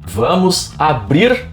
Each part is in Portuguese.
Vamos abrir.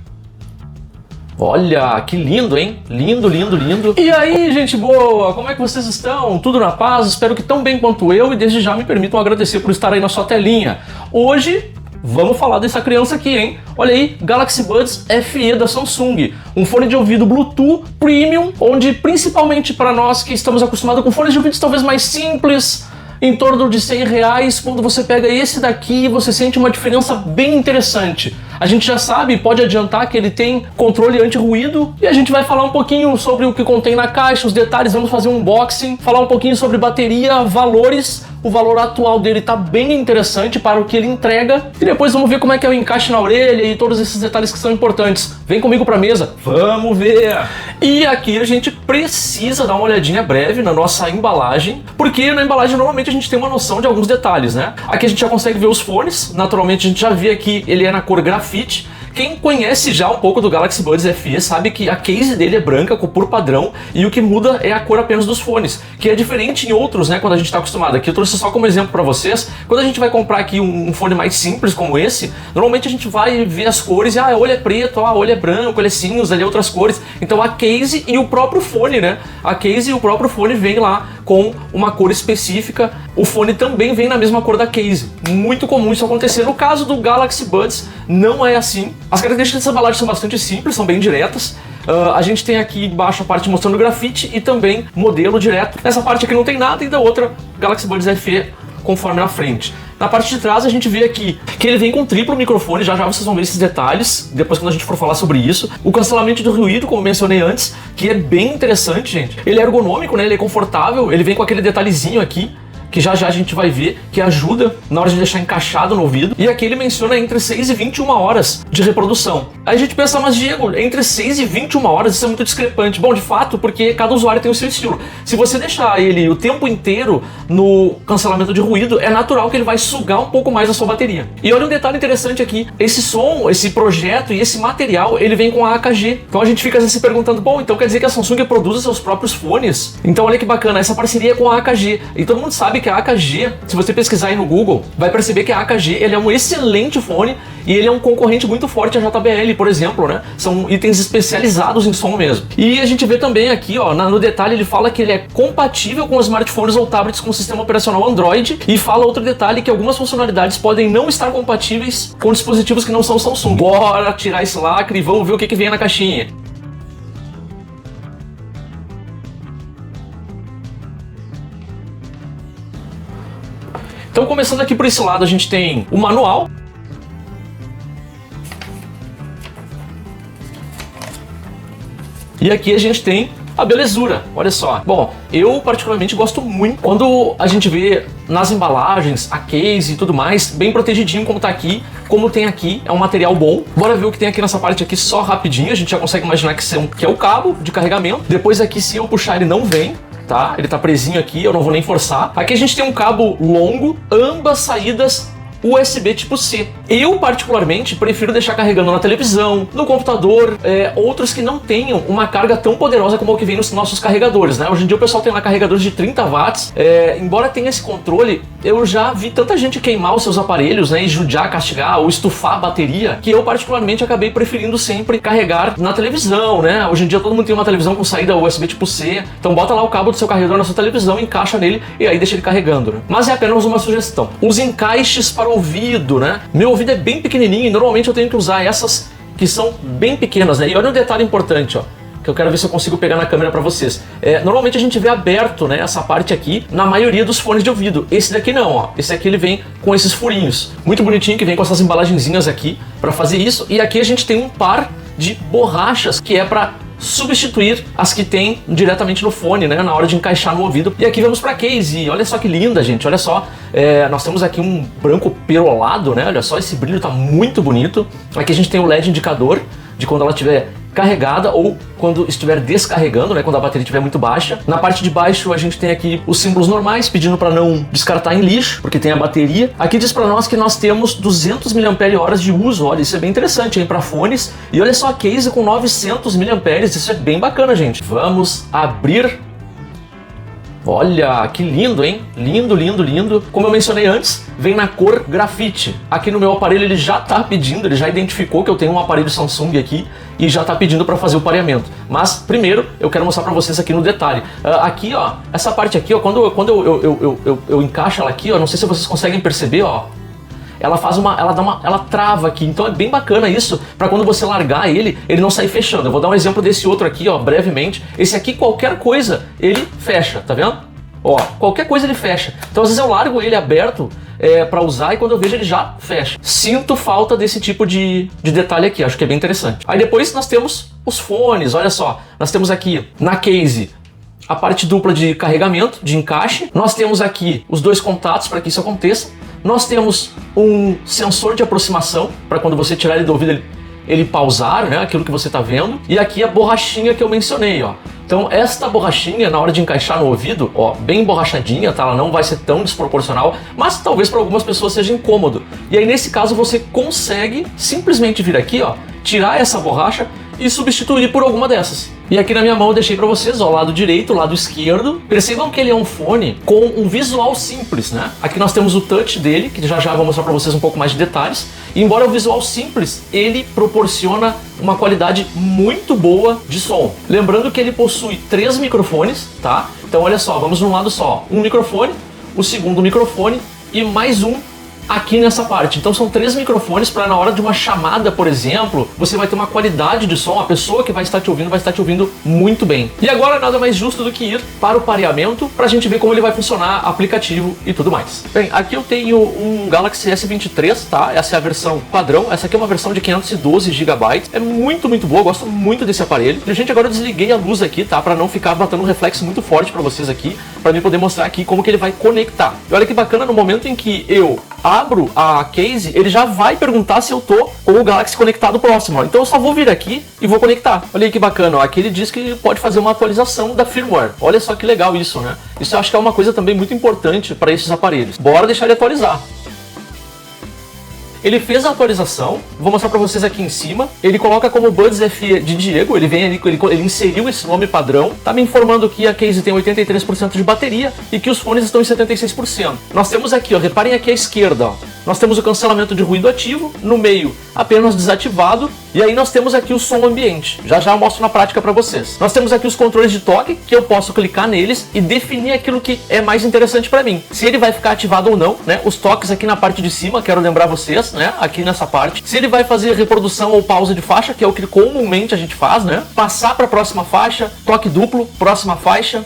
Olha, que lindo, hein? Lindo, lindo, lindo. E aí, gente boa, como é que vocês estão? Tudo na paz? Espero que tão bem quanto eu e desde já me permitam agradecer por estar aí na sua telinha. Hoje, vamos falar dessa criança aqui, hein? Olha aí, Galaxy Buds FE da Samsung. Um fone de ouvido Bluetooth Premium, onde principalmente para nós que estamos acostumados com fones de ouvido talvez mais simples, em torno de R$100, quando você pega esse daqui, você sente uma diferença bem interessante. A gente já sabe, pode adiantar que ele tem controle anti-ruído e a gente vai falar um pouquinho sobre o que contém na caixa, os detalhes, vamos fazer um unboxing, falar um pouquinho sobre bateria, valores. O valor atual dele tá bem interessante para o que ele entrega e depois vamos ver como é que é o encaixe na orelha e todos esses detalhes que são importantes. Vem comigo pra mesa, vamos ver! E aqui a gente precisa dar uma olhadinha breve na nossa embalagem, porque na embalagem normalmente a gente tem uma noção de alguns detalhes, né? Aqui a gente já consegue ver os fones, naturalmente a gente já vê aqui, ele é na cor grafite. Quem conhece já um pouco do Galaxy Buds FE sabe que a case dele é branca, por padrão, e o que muda é a cor apenas dos fones, que é diferente em outros, né, quando a gente está acostumado. Aqui eu trouxe só como exemplo para vocês, quando a gente vai comprar aqui um fone mais simples como esse, normalmente a gente vai ver as cores e, olho é preto, olho é branco, ele é cinza, ali é outras cores. Então a case e o próprio fone, né, a case e o próprio fone vem lá com uma cor específica, o fone também vem na mesma cor da case. Muito comum isso acontecer. No caso do Galaxy Buds, não é assim. As características dessa embalagem são bastante simples, são bem diretas. A gente tem aqui embaixo a parte mostrando grafite e também modelo direto. Nessa parte aqui não tem nada e da outra Galaxy Buds FE conforme na frente. Na parte de trás a gente vê aqui que ele vem com triplo microfone, já já vocês vão ver esses detalhes, depois quando a gente for falar sobre isso. O cancelamento do ruído, como eu mencionei antes, que é bem interessante, gente. Ele é ergonômico, né? Ele é confortável, ele vem com aquele detalhezinho aqui, que já já a gente vai ver, que ajuda na hora de deixar encaixado no ouvido. E aqui ele menciona entre 6 e 21 horas de reprodução. Aí a gente pensa, mas Diego, entre 6 e 21 horas isso é muito discrepante. Bom, de fato, porque cada usuário tem o seu estilo. Se você deixar ele o tempo inteiro no cancelamento de ruído, é natural que ele vai sugar um pouco mais a sua bateria. E olha um detalhe interessante aqui, esse som, esse projeto e esse material, ele vem com a AKG. Então a gente fica se perguntando, bom, então quer dizer que a Samsung produz seus próprios fones? Então olha que bacana, essa parceria é com a AKG. E todo mundo sabe que a AKG, se você pesquisar aí no Google, vai perceber que a AKG ele é um excelente fone e ele é um concorrente muito forte à JBL, por exemplo, né? São itens especializados em som mesmo. E a gente vê também aqui, ó, no detalhe ele fala que ele é compatível com smartphones ou tablets com sistema operacional Android e fala outro detalhe que algumas funcionalidades podem não estar compatíveis com dispositivos que não são Samsung. Bora tirar esse lacre e vamos ver o que vem na caixinha. Então, começando aqui por esse lado, a gente tem o manual. E aqui a gente tem a belezura, olha só. Bom, eu particularmente gosto muito quando a gente vê nas embalagens, a case e tudo mais, bem protegidinho como tá aqui, como tem aqui, é um material bom. Bora ver o que tem aqui nessa parte aqui só rapidinho, a gente já consegue imaginar que é o cabo de carregamento. Depois aqui, se eu puxar, ele não vem. Tá? Ele tá presinho aqui, eu não vou nem forçar. Aqui a gente tem um cabo longo, ambas saídas USB tipo C. Eu, particularmente, prefiro deixar carregando na televisão, no computador, outros que não tenham uma carga tão poderosa como o que vem nos nossos carregadores, né? Hoje em dia o pessoal tem lá carregadores de 30 watts. Embora tenha esse controle, eu já vi tanta gente queimar os seus aparelhos, né? E judiar, castigar ou estufar a bateria, que eu, particularmente, acabei preferindo sempre carregar na televisão, né? Hoje em dia todo mundo tem uma televisão com saída USB tipo C, então bota lá o cabo do seu carregador na sua televisão, encaixa nele e aí deixa ele carregando, né? Mas é apenas uma sugestão. Os encaixes para ouvido, né? Meu ouvido é bem pequenininho e normalmente eu tenho que usar essas que são bem pequenas, né? E olha um detalhe importante, ó, que eu quero ver se eu consigo pegar na câmera para vocês. Normalmente a gente vê aberto, né, essa parte aqui na maioria dos fones de ouvido. Esse daqui não, ó. Esse aqui ele vem com esses furinhos. Muito bonitinho, que vem com essas embalagenzinhas aqui para fazer isso. E aqui a gente tem um par de borrachas que é para substituir as que tem diretamente no fone, né, na hora de encaixar no ouvido. E aqui vamos para case, olha só que linda, gente, olha só, nós temos aqui um branco perolado, né, olha só, esse brilho tá muito bonito. Aqui a gente tem o LED indicador de quando ela estiver carregada ou quando estiver descarregando, né, quando a bateria estiver muito baixa. Na parte de baixo a gente tem aqui os símbolos normais, pedindo para não descartar em lixo, porque tem a bateria. Aqui diz para nós que nós temos 200 mAh de uso, olha, isso é bem interessante, hein, para fones. E olha só a case com 900 mAh, isso é bem bacana, gente. Vamos abrir. Olha, que lindo, hein? Lindo, lindo, lindo. Como eu mencionei antes, vem na cor grafite. Aqui no meu aparelho ele já tá pedindo, ele já identificou que eu tenho um aparelho Samsung aqui e já tá pedindo para fazer o pareamento. Mas primeiro eu quero mostrar para vocês aqui no detalhe. Aqui, ó, essa parte aqui, ó, quando eu encaixo ela aqui, ó, não sei se vocês conseguem perceber, ó. Ela trava aqui, então é bem bacana isso, para quando você largar ele não sair fechando. Eu vou dar um exemplo desse outro aqui, ó, brevemente. Esse aqui, qualquer coisa, ele fecha, tá vendo? Ó, qualquer coisa ele fecha. Então às vezes eu largo ele aberto para usar e quando eu vejo ele já fecha. Sinto falta desse tipo de detalhe aqui, acho que é bem interessante. Aí depois nós temos os fones, olha só. Nós temos aqui na case a parte dupla de carregamento, de encaixe. Nós temos aqui os dois contatos para que isso aconteça. Nós temos um sensor de aproximação, para quando você tirar ele do ouvido, ele pausar, né, aquilo que você está vendo. E aqui a borrachinha que eu mencionei, ó. Então esta borrachinha, na hora de encaixar no ouvido, ó, bem borrachadinha, tá? Ela não vai ser tão desproporcional, mas talvez para algumas pessoas seja incômodo. E aí nesse caso você consegue simplesmente vir aqui, ó, tirar essa borracha e substituir por alguma dessas. E aqui na minha mão eu deixei para vocês, ó, o lado direito, o lado esquerdo. Percebam que ele é um fone com um visual simples, né? Aqui nós temos o touch dele, que já vou mostrar para vocês um pouco mais de detalhes. E embora o visual simples, ele proporciona uma qualidade muito boa de som. Lembrando que ele possui 3 microfones, tá? Então olha só, vamos num lado só. Um microfone, o segundo microfone e mais um aqui nessa parte. Então são 3 microfones para na hora de uma chamada, por exemplo, você vai ter uma qualidade de som, a pessoa que vai estar te ouvindo muito bem. E agora nada mais justo do que ir para o pareamento para a gente ver como ele vai funcionar, aplicativo e tudo mais. Bem, aqui eu tenho um Galaxy S23, tá? Essa é a versão padrão, essa aqui é uma versão de 512 GB. É muito boa, eu gosto muito desse aparelho. E, gente, agora eu desliguei a luz aqui, tá? Para não ficar batendo um reflexo muito forte para vocês aqui, para mim poder mostrar aqui como que ele vai conectar. E olha que bacana, no momento em que eu abro a case, ele já vai perguntar se eu tô com o Galaxy conectado próximo, ó. Então eu só vou vir aqui e vou conectar. Olha aí que bacana, ó. Aqui ele diz que pode fazer uma atualização da firmware. Olha só que legal isso, né? Isso eu acho que é uma coisa também muito importante para esses aparelhos. Bora deixar ele atualizar. Ele fez a atualização, vou mostrar para vocês aqui em cima. Ele coloca como Buds FE de Diego, ele vem ali, ele inseriu esse nome padrão. Tá me informando que a case tem 83% de bateria e que os fones estão em 76%. Nós temos aqui, ó, reparem aqui à esquerda, ó. Nós temos o cancelamento de ruído ativo, no meio apenas desativado, e aí nós temos aqui o som ambiente. Já eu mostro na prática para vocês. Nós temos aqui os controles de toque, que eu posso clicar neles e definir aquilo que é mais interessante para mim. Se ele vai ficar ativado ou não, né? Os toques aqui na parte de cima, quero lembrar vocês, né? Aqui nessa parte. Se ele vai fazer reprodução ou pausa de faixa, que é o que comumente a gente faz, né? Passar para a próxima faixa, toque duplo, próxima faixa.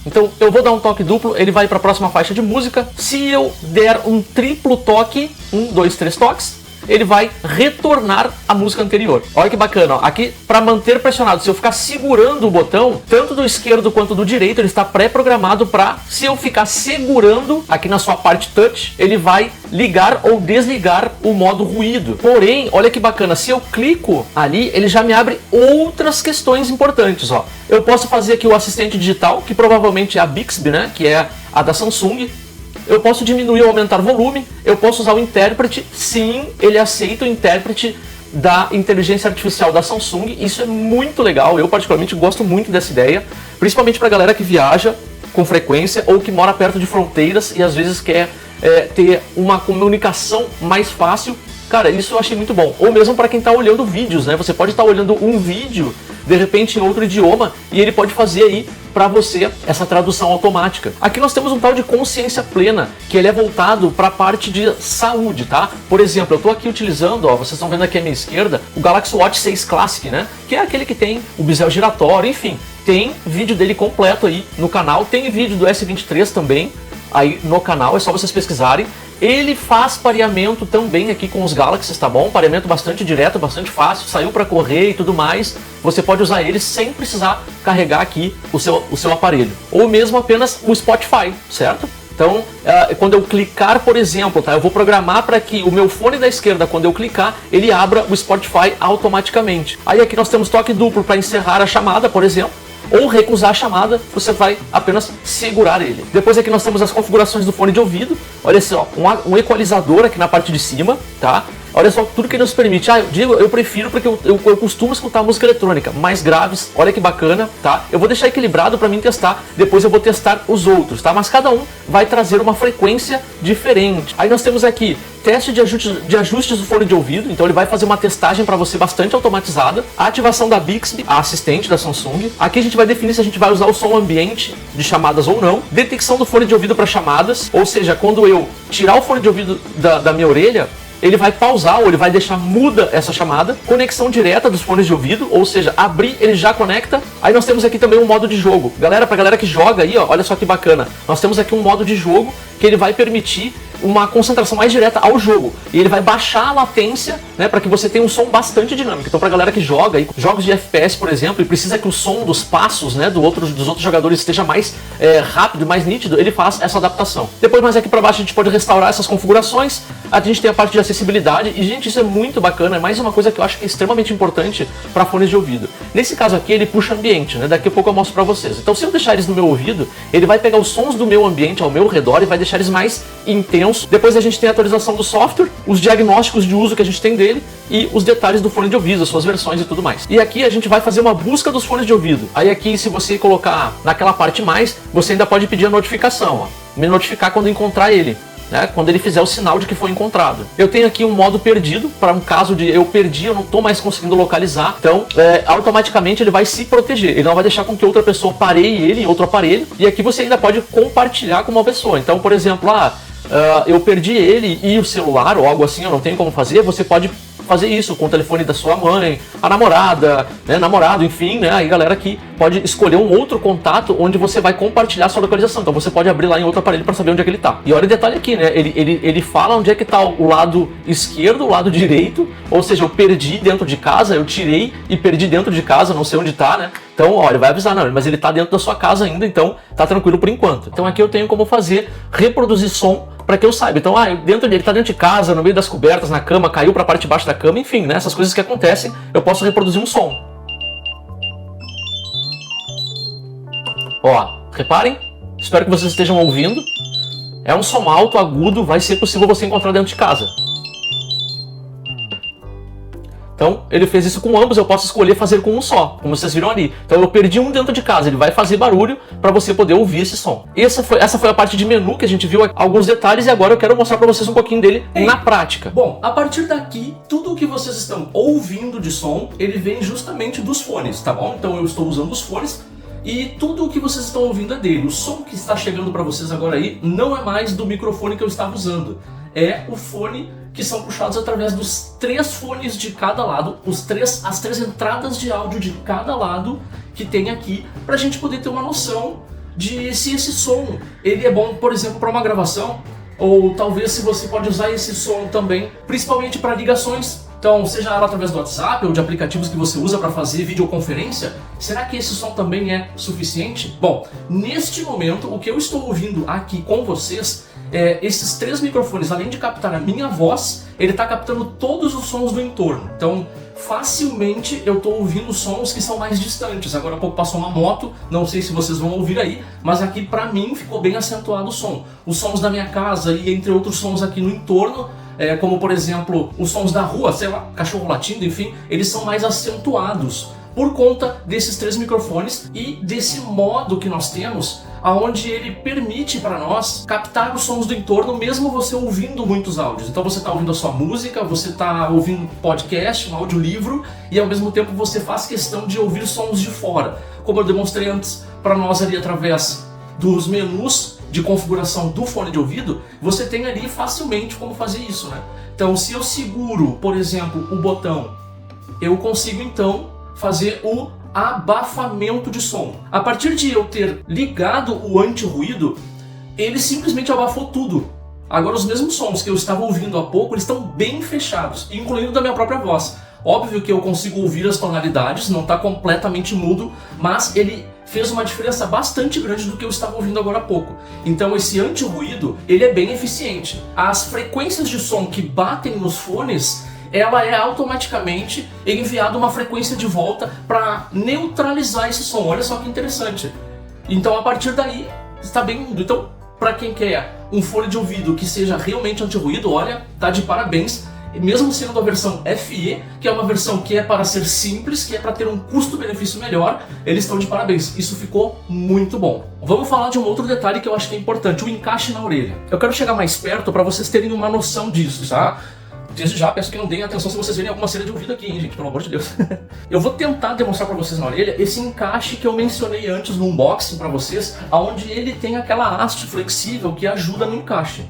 Então eu vou dar um toque duplo, ele vai para a próxima faixa de música. Se eu der um triplo toque, 1, 2, 3 toques, ele vai retornar a música anterior. Olha que bacana, ó. Aqui para manter pressionado, se eu ficar segurando o botão, tanto do esquerdo quanto do direito, ele está pré-programado para, se eu ficar segurando aqui na sua parte touch, ele vai ligar ou desligar o modo ruído. Porém, olha que bacana, se eu clico ali, ele já me abre outras questões importantes, ó. Eu posso fazer aqui o assistente digital, que provavelmente é a Bixby, né, que é a da Samsung. Eu posso diminuir ou aumentar volume, eu posso usar o intérprete, sim, ele aceita o intérprete da inteligência artificial da Samsung, isso é muito legal, eu particularmente gosto muito dessa ideia, principalmente para a galera que viaja com frequência ou que mora perto de fronteiras e às vezes quer ter uma comunicação mais fácil. Cara, isso eu achei muito bom. Ou mesmo para quem está olhando vídeos, né? Você pode estar olhando um vídeo, de repente em outro idioma, e ele pode fazer aí para você essa tradução automática. Aqui nós temos um tal de consciência plena, que ele é voltado para a parte de saúde, tá? Por exemplo, eu estou aqui utilizando, ó, vocês estão vendo aqui à minha esquerda, o Galaxy Watch 6 Classic, né? Que é aquele que tem o bisel giratório, enfim. Tem vídeo dele completo aí no canal, tem vídeo do S23 também aí no canal, é só vocês pesquisarem. Ele faz pareamento também aqui com os Galaxies, tá bom? Pareamento bastante direto, bastante fácil, saiu para correr e tudo mais. Você pode usar ele sem precisar carregar aqui o seu aparelho. Ou mesmo apenas o Spotify, certo? Então, quando eu clicar, por exemplo, tá? Eu vou programar para que o meu fone da esquerda, quando eu clicar, ele abra o Spotify automaticamente. Aí aqui nós temos toque duplo para encerrar a chamada, por exemplo. Ou recusar a chamada, você vai apenas segurar ele. Depois aqui nós temos as configurações do fone de ouvido. Olha só, um equalizador aqui na parte de cima, tá? Olha só tudo que ele nos permite. Diego, eu prefiro porque eu costumo escutar música eletrônica, mais graves, olha que bacana, tá? Eu vou deixar equilibrado para mim testar, depois eu vou testar os outros, tá? Mas cada um vai trazer uma frequência diferente. Aí nós temos aqui teste de ajustes do fone de ouvido, então ele vai fazer uma testagem para você bastante automatizada. A ativação da Bixby, a assistente da Samsung. Aqui a gente vai definir se a gente vai usar o som ambiente de chamadas ou não. Detecção do fone de ouvido para chamadas, ou seja, quando eu tirar o fone de ouvido da minha orelha, ele vai pausar ou ele vai deixar muda essa chamada. Conexão direta dos fones de ouvido, ou seja, abrir, ele já conecta. Aí nós temos aqui também um modo de jogo. Galera, pra galera que joga aí, ó, olha só que bacana. Nós temos aqui um modo de jogo que ele vai permitir uma concentração mais direta ao jogo. E ele vai baixar a latência, né, para que você tenha um som bastante dinâmico. Então pra galera que joga aí, jogos de FPS, por exemplo, e precisa que o som dos passos, né, dos outros jogadores esteja mais rápido e mais nítido, ele faz essa adaptação. Depois mais aqui para baixo a gente pode restaurar essas configurações. A gente tem a parte de acessibilidade e, gente, isso é muito bacana. É mais uma coisa que eu acho que é extremamente importante para fones de ouvido. Nesse caso aqui ele puxa ambiente, né, daqui a pouco eu mostro para vocês. Então se eu deixar eles no meu ouvido, ele vai pegar os sons do meu ambiente ao meu redor e vai deixar eles mais intensos. Depois a gente tem a atualização do software, os diagnósticos de uso que a gente tem dele e os detalhes do fone de ouvido, as suas versões e tudo mais. E aqui a gente vai fazer uma busca dos fones de ouvido. Aí aqui, se você colocar naquela parte mais, você ainda pode pedir a notificação, ó, me notificar quando encontrar ele, né, quando ele fizer o sinal de que foi encontrado. Eu tenho aqui um modo perdido, para um caso de eu perdi, eu não estou mais conseguindo localizar, então automaticamente ele vai se proteger, ele não vai deixar com que outra pessoa pareie ele em outro aparelho. E aqui você ainda pode compartilhar com uma pessoa. Então, por exemplo, eu perdi ele e o celular ou algo assim, eu não tenho como fazer, você pode fazer isso com o telefone da sua mãe, a namorada, né, namorado, enfim, né, aí galera que pode escolher um outro contato onde você vai compartilhar a sua localização. Então você pode abrir lá em outro aparelho para saber onde é que ele tá. E olha o detalhe aqui, né, ele fala onde é que tá o lado esquerdo, o lado direito, ou seja, eu perdi dentro de casa, eu tirei e perdi dentro de casa, não sei onde tá, né. Então, olha, vai avisar, não, mas ele tá dentro da sua casa ainda, então tá tranquilo por enquanto. Então aqui eu tenho como reproduzir som para que eu saiba. Então, ele tá dentro de casa, no meio das cobertas, na cama, caiu para a parte de baixo da cama, enfim, né, essas coisas que acontecem, eu posso reproduzir um som. Ó, reparem, espero que vocês estejam ouvindo. É um som alto, agudo, vai ser possível você encontrar dentro de casa. Então, ele fez isso com ambos, eu posso escolher fazer com um só, como vocês viram ali. Então eu perdi um dentro de casa, ele vai fazer barulho para você poder ouvir esse som. Essa foi a parte de menu que a gente viu alguns detalhes e agora eu quero mostrar para vocês um pouquinho dele na prática. Bom, a partir daqui, tudo o que vocês estão ouvindo de som, ele vem justamente dos fones, tá bom? Então eu estou usando os fones e tudo o que vocês estão ouvindo é dele. O som que está chegando para vocês agora aí não é mais do microfone que eu estava usando, é o fone que são puxados através dos 3 fones de cada lado, as três entradas de áudio de cada lado que tem aqui, para a gente poder ter uma noção de se esse som ele é bom, por exemplo, para uma gravação, ou talvez se você pode usar esse som também, principalmente para ligações. Então, seja ela através do WhatsApp ou de aplicativos que você usa para fazer videoconferência, será que esse som também é suficiente? Bom, neste momento, o que eu estou ouvindo aqui com vocês esses 3 microfones, além de captar a minha voz, ele está captando todos os sons do entorno. Então, facilmente eu estou ouvindo sons que são mais distantes. Agora há pouco passou uma moto, não sei se vocês vão ouvir aí, mas aqui para mim ficou bem acentuado o som. Os sons da minha casa e entre outros sons aqui no entorno, como por exemplo os sons da rua, sei lá, cachorro latindo, enfim, eles são mais acentuados por conta desses 3 microfones e desse modo que nós temos, onde ele permite para nós captar os sons do entorno, mesmo você ouvindo muitos áudios. Então você está ouvindo a sua música, você está ouvindo um podcast, um audiolivro, e ao mesmo tempo você faz questão de ouvir sons de fora, como eu demonstrei antes para nós ali através dos menus de configuração do fone de ouvido. Você tem ali facilmente como fazer isso, né? Então se eu seguro, por exemplo, o botão, eu consigo então fazer o abafamento de som. A partir de eu ter ligado o anti-ruído, ele simplesmente abafou tudo. Agora os mesmos sons que eu estava ouvindo há pouco, eles estão bem fechados, incluindo da minha própria voz. Óbvio que eu consigo ouvir as tonalidades, não está completamente mudo, mas ele fez uma diferença bastante grande do que eu estava ouvindo agora há pouco. Então esse anti-ruído, ele é bem eficiente. As frequências de som que batem nos fones, ela é automaticamente enviada uma frequência de volta para neutralizar esse som. Olha só que interessante. Então a partir daí está bem mudo. Então para quem quer um fone de ouvido que seja realmente anti-ruído, olha, tá de parabéns. mesmo sendo a versão FE, que é uma versão que é para ser simples, que é para ter um custo-benefício melhor, eles estão de parabéns. Isso ficou muito bom. Vamos falar de um outro detalhe que eu acho que é importante, o encaixe na orelha. Eu quero chegar mais perto para vocês terem uma noção disso, tá? Desde já peço que não deem atenção se vocês verem alguma cera de ouvido aqui, hein, gente, pelo amor de Deus. Eu vou tentar demonstrar para vocês na orelha esse encaixe que eu mencionei antes no unboxing para vocês, onde ele tem aquela haste flexível que ajuda no encaixe.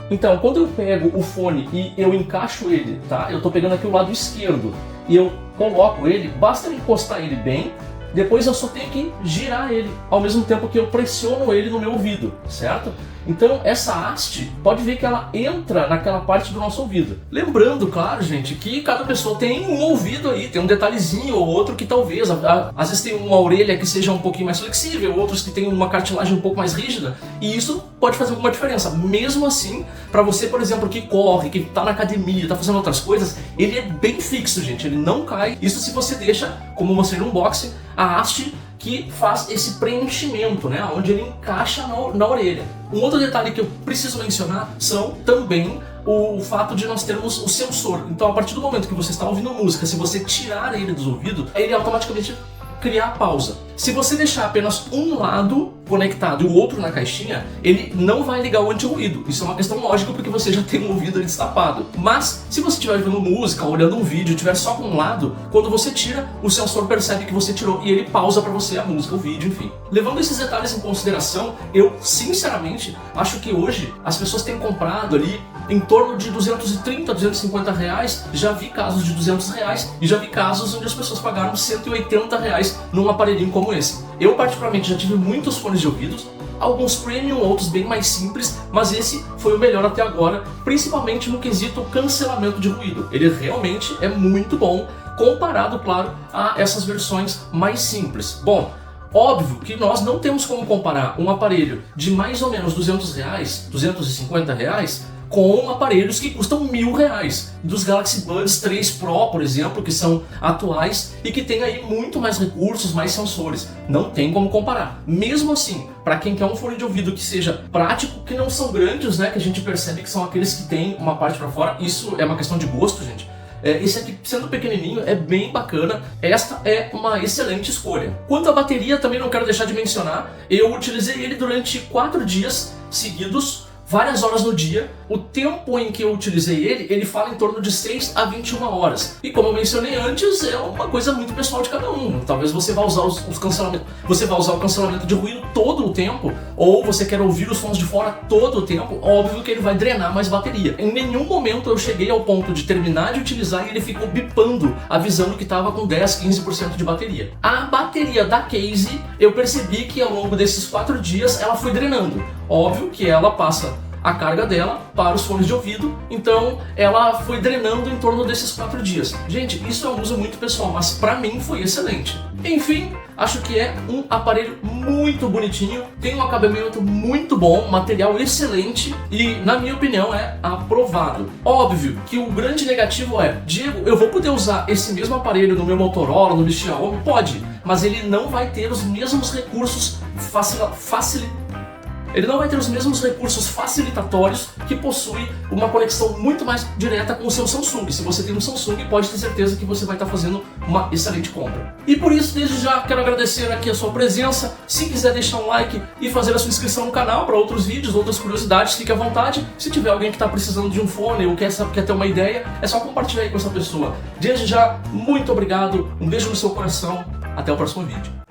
Então, quando eu pego o fone e eu encaixo ele, tá? Eu tô pegando aqui o lado esquerdo e eu coloco ele, basta eu encostar ele bem, depois eu só tenho que girar ele, ao mesmo tempo que eu pressiono ele no meu ouvido, certo? Então essa haste, pode ver que ela entra naquela parte do nosso ouvido. Lembrando, claro, gente, que cada pessoa tem um ouvido aí, tem um detalhezinho ou outro que talvez, às vezes tem uma orelha que seja um pouquinho mais flexível, outros que tem uma cartilagem um pouco mais rígida, e isso pode fazer alguma diferença. Mesmo assim, para você, por exemplo, que corre, que tá na academia, tá fazendo outras coisas, ele é bem fixo, gente, ele não cai. Isso se você deixa, como eu mostrei no unboxing, a haste que faz esse preenchimento, né, onde ele encaixa na orelha. Um outro detalhe que eu preciso mencionar são também o fato de nós termos o sensor. Então, a partir do momento que você está ouvindo música, se você tirar ele dos ouvidos, ele automaticamente cria a pausa. Se você deixar apenas um lado conectado e o outro na caixinha, ele não vai ligar o anti-ruído. Isso é uma questão lógica porque você já tem um ouvido ali destapado. Mas, se você estiver vendo música, olhando um vídeo, estiver só com um lado, quando você tira, o sensor percebe que você tirou e ele pausa para você a música, o vídeo, enfim. Levando esses detalhes em consideração, eu, sinceramente, acho que hoje as pessoas têm comprado ali em torno de 230, 250 reais. Já vi casos de 200 reais e já vi casos onde as pessoas pagaram 180 reais num aparelhinho como esse. Eu, particularmente, já tive muitos fones de ouvidos, alguns premium, outros bem mais simples, mas esse foi o melhor até agora, principalmente no quesito cancelamento de ruído. Ele realmente é muito bom, comparado, claro, a essas versões mais simples. Bom, óbvio que nós não temos como comparar um aparelho de mais ou menos 200 reais, 250 reais, com aparelhos que custam R$1.000, dos Galaxy Buds 3 Pro, por exemplo, que são atuais e que tem aí muito mais recursos, mais sensores. Não tem como comparar. Mesmo assim, para quem quer um fone de ouvido que seja prático, que não são grandes, né, que a gente percebe que são aqueles que tem uma parte para fora, isso é uma questão de gosto, gente. Esse aqui, sendo pequenininho, é bem bacana. Esta é uma excelente escolha. Quanto à bateria, também não quero deixar de mencionar. Eu utilizei ele durante 4 dias seguidos, várias horas no dia. O tempo em que eu utilizei ele fala em torno de 6 a 21 horas. E como eu mencionei antes, é uma coisa muito pessoal de cada um. Talvez você vá usar os cancelamentos, você vai usar o cancelamento de ruído todo o tempo, ou você quer ouvir os sons de fora todo o tempo. Óbvio que ele vai drenar mais bateria. Em nenhum momento eu cheguei ao ponto de terminar de utilizar e ele ficou bipando, avisando que estava com 10, 15% de bateria. A bateria da case, eu percebi que ao longo desses 4 dias ela foi drenando. Óbvio que ela passa a carga dela para os fones de ouvido, então ela foi drenando em torno desses 4 dias. Gente, isso é um uso muito pessoal, mas para mim foi excelente. Enfim, acho que é um aparelho muito bonitinho, tem um acabamento muito bom, material excelente e, na minha opinião, é aprovado. Óbvio que o grande negativo é: Diego, eu vou poder usar esse mesmo aparelho no meu Motorola, no meu Xiaomi? Pode, mas ele não vai ter os mesmos recursos Ele não vai ter os mesmos recursos facilitatórios que possui uma conexão muito mais direta com o seu Samsung. Se você tem um Samsung, pode ter certeza que você vai estar fazendo uma excelente compra. E por isso, desde já, quero agradecer aqui a sua presença. Se quiser deixar um like e fazer a sua inscrição no canal para outros vídeos, outras curiosidades, fique à vontade. Se tiver alguém que está precisando de um fone ou quer ter uma ideia, é só compartilhar aí com essa pessoa. Desde já, muito obrigado, um beijo no seu coração, até o próximo vídeo.